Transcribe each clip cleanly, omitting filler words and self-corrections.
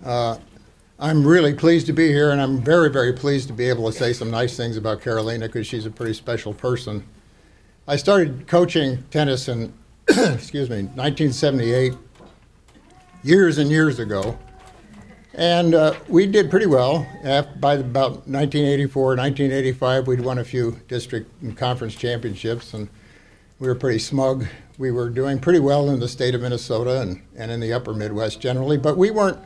I'm really pleased to be here, and I'm very, very pleased to be able to say some nice things about Carolina because she's a pretty special person. I started coaching tennis in, excuse me, 1978, years and years ago, and we did pretty well. By about 1984, 1985, we'd won a few district and conference championships, and we were pretty smug. We were doing pretty well in the state of Minnesota and in the upper Midwest generally, but we weren't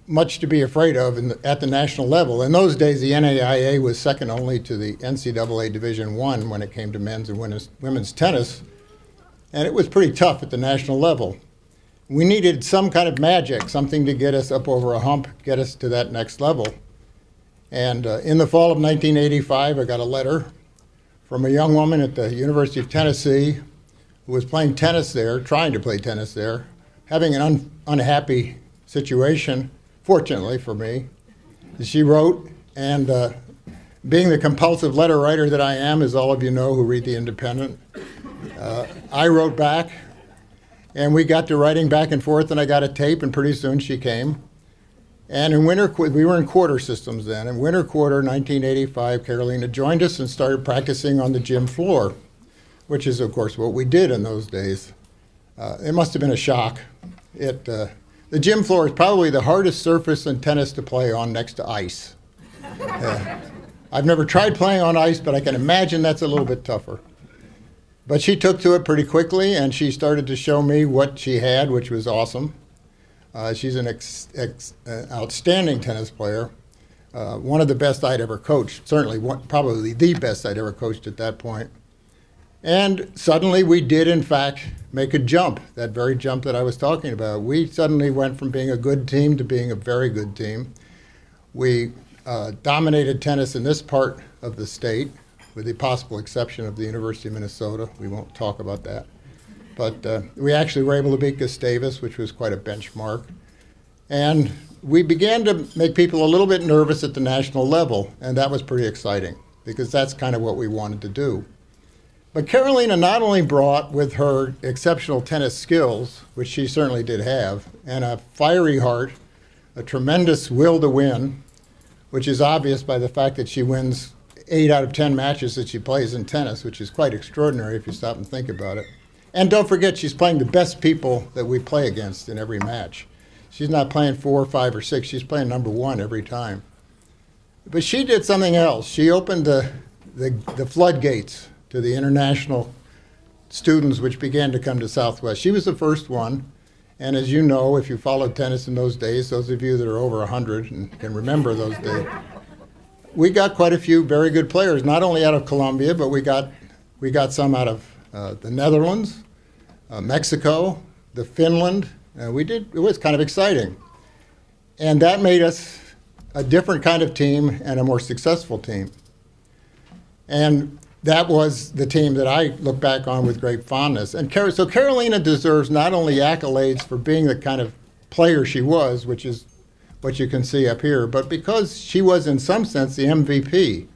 much to be afraid of at the national level. In those days, the NAIA was second only to the NCAA Division I when it came to men's and women's tennis, and it was pretty tough at the national level. We needed some kind of magic, something to get us up over a hump, get us to that next level. And in the fall of 1985, I got a letter from a young woman at the University of Tennessee who was playing tennis there, trying to play tennis there, having an unhappy situation, fortunately for me. She wrote, and being the compulsive letter writer that I am, as all of you know who read The Independent, I wrote back, and we got to writing back and forth, and I got a tape, and pretty soon she came. And in we were in quarter systems then. In winter quarter 1985, Carolina joined us and started practicing on the gym floor, which is, of course, what we did in those days. It must have been a shock. The gym floor is probably the hardest surface in tennis to play on next to ice. I've never tried playing on ice, but I can imagine that's a little bit tougher. But she took to it pretty quickly, and she started to show me what she had, which was awesome. She's an outstanding tennis player, one of the best I'd ever coached, certainly probably the best I'd ever coached at that point. And suddenly we did, in fact, make a jump, that very jump that I was talking about. We suddenly went from being a good team to being a very good team. We dominated tennis in this part of the state, with the possible exception of the University of Minnesota. We won't talk about that. But we actually were able to beat Gustavus, which was quite a benchmark. And we began to make people a little bit nervous at the national level, and that was pretty exciting, because that's kind of what we wanted to do. But Carolina not only brought with her exceptional tennis skills, which she certainly did have, and a fiery heart, a tremendous will to win, which is obvious by the fact that she wins 8 out of 10 matches that she plays in tennis, which is quite extraordinary if you stop and think about it. And don't forget, she's playing the best people that we play against in every match. She's not playing 4, 5, or 6. She's playing number 1 every time. But she did something else. She opened the floodgates to the international students which began to come to Southwest. She was the first one, and as you know, if you followed tennis in those days, those of you that are over 100 and can remember those days, we got quite a few very good players, not only out of Colombia, but we got some out of the Netherlands, Mexico, Finland. It was kind of exciting. And that made us a different kind of team and a more successful team. And that was the team that I look back on with great fondness. And so Carolina deserves not only accolades for being the kind of player she was, which is what you can see up here, but because she was in some sense the MVP.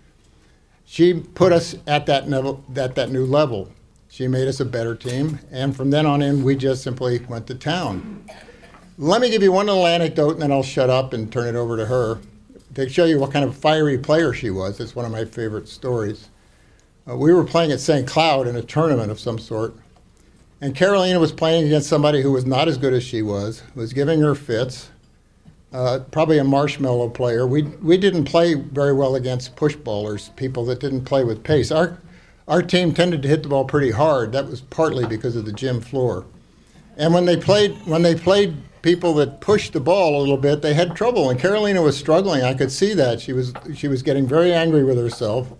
She put us at that new level. She made us a better team, and from then on in, we just simply went to town. Let me give you one little anecdote, and then I'll shut up and turn it over to her to show you what kind of fiery player she was. It's one of my favorite stories. We were playing at St. Cloud in a tournament of some sort, and Carolina was playing against somebody who was not as good as she was giving her fits, probably a marshmallow player. We didn't play very well against push ballers, people that didn't play with pace. Our team tended to hit the ball pretty hard. That was partly because of the gym floor. And when they played people that pushed the ball a little bit, they had trouble, and Carolina was struggling. I could see that. She was getting very angry with herself.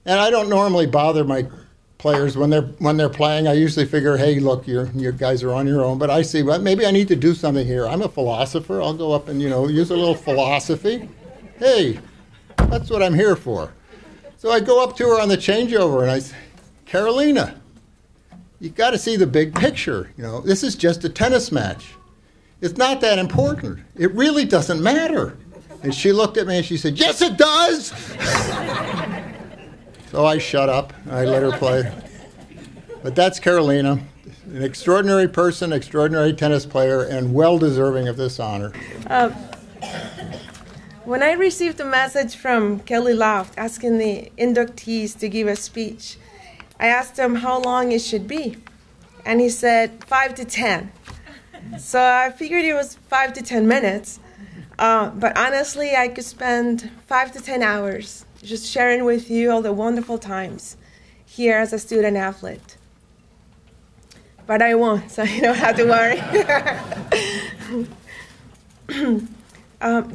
And I don't normally bother my players when they're playing. I usually figure, hey, look, you guys are on your own. But I see, well, maybe I need to do something here. I'm a philosopher. I'll go up and use a little philosophy. Hey, that's what I'm here for. So I go up to her on the changeover and I say, Carolina, you got to see the big picture. This is just a tennis match. It's not that important. It really doesn't matter. And she looked at me and she said, yes, it does. So I shut up, and I let her play. But that's Carolina. An extraordinary person, extraordinary tennis player, and well deserving of this honor. When I received a message from Kelly Loft asking the inductees to give a speech, I asked him how long it should be. And he said 5 to 10. So I figured it was 5 to 10 minutes. But honestly, I could spend 5 to 10 hours just sharing with you all the wonderful times here as a student athlete. But I won't, so you don't have to worry.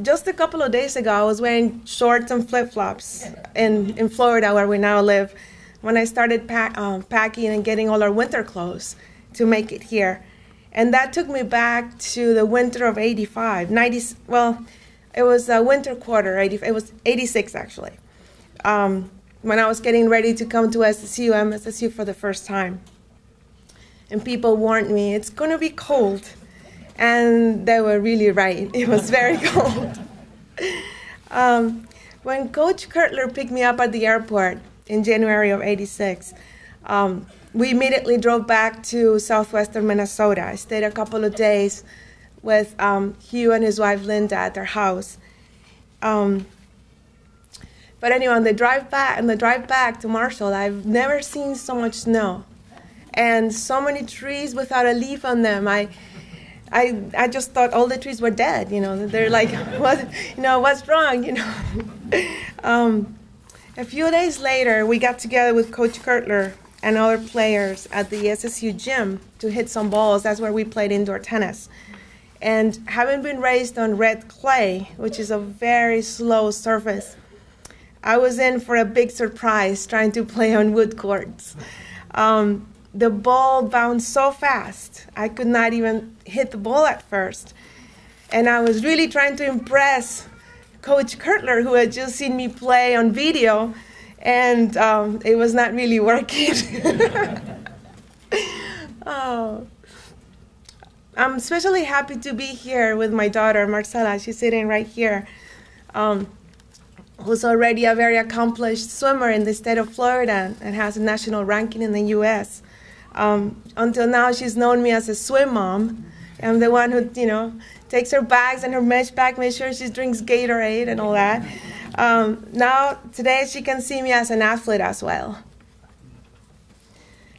Just a couple of days ago, I was wearing shorts and flip-flops in Florida, where we now live, when I started packing and getting all our winter clothes to make it here. And that took me back to the winter of 85, 90, well, it was a winter quarter, it was 86 actually, when I was getting ready to come to SMSU for the first time. And people warned me, it's going to be cold. And they were really right. It was very cold. When Coach Kurtler picked me up at the airport in January of 86, we immediately drove back to southwestern Minnesota. I stayed a couple of days with Hugh and his wife Linda at their house. But anyway, on the drive back to Marshall, I've never seen so much snow and so many trees without a leaf on them. I just thought all the trees were dead, you know. They're like, what, you know, what's wrong, you know. A few days later, we got together with Coach Kurtler and other players at the SSU gym to hit some balls. That's where we played indoor tennis. And having been raised on red clay, which is a very slow surface, I was in for a big surprise trying to play on wood courts. The ball bounced so fast, I could not even hit the ball at first. And I was really trying to impress Coach Kurtler, who had just seen me play on video, and it was not really working. Oh. I'm especially happy to be here with my daughter, Marcela. She's sitting right here, who's already a very accomplished swimmer in the state of Florida and has a national ranking in the U.S. Until now, she's known me as a swim mom. I'm the one who, you know, takes her bags and her mesh bag, makes sure she drinks Gatorade and all that. Now, today, she can see me as an athlete as well.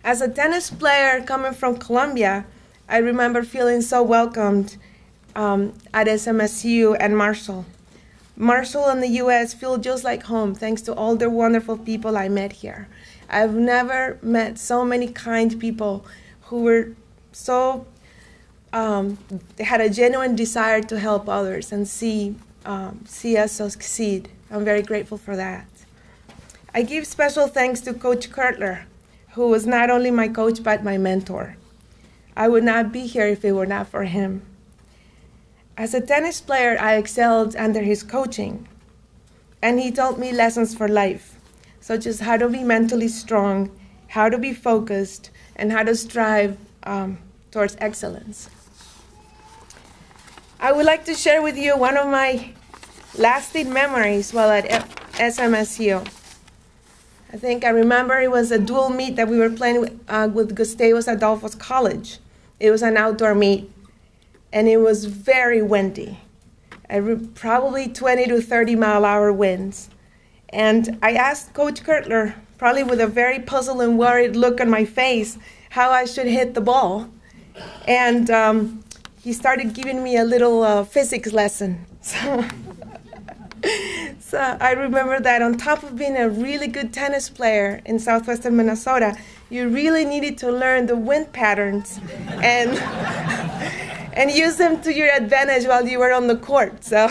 As a tennis player coming from Colombia, I remember feeling so welcomed at SMSU and Marshall. Marshall and the U.S. feel just like home, thanks to all the wonderful people I met here. I've never met so many kind people who were so, they had a genuine desire to help others and see us succeed. I'm very grateful for that. I give special thanks to Coach Kurtler, who was not only my coach but my mentor. I would not be here if it were not for him. As a tennis player, I excelled under his coaching, and he taught me lessons for life, such as how to be mentally strong, how to be focused, and how to strive towards excellence. I would like to share with you one of my lasting memories while at SMSU. I remember it was a dual meet that we were playing with Gustavus Adolphus College. It was an outdoor meet, and it was very windy, probably 20 to 30 mile-an-hour winds. And I asked Coach Kurtler, probably with a very puzzled and worried look on my face, how I should hit the ball. And he started giving me a little physics lesson. So I remember that on top of being a really good tennis player in southwestern Minnesota, you really needed to learn the wind patterns and use them to your advantage while you were on the court. So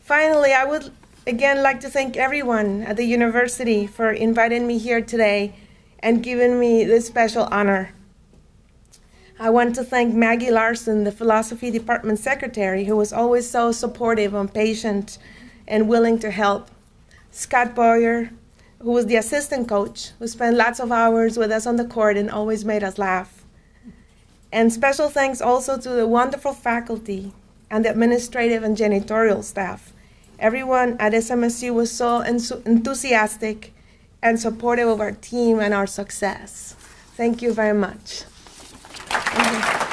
finally, I would again like to thank everyone at the university for inviting me here today and giving me this special honor. I want to thank Maggie Larson, the philosophy department secretary, who was always so supportive and patient and willing to help. Scott Boyer, who was the assistant coach, who spent lots of hours with us on the court and always made us laugh. And special thanks also to the wonderful faculty and the administrative and janitorial staff. Everyone at SMSU was so enthusiastic, and supportive of our team and our success. Thank you very much. Thank you.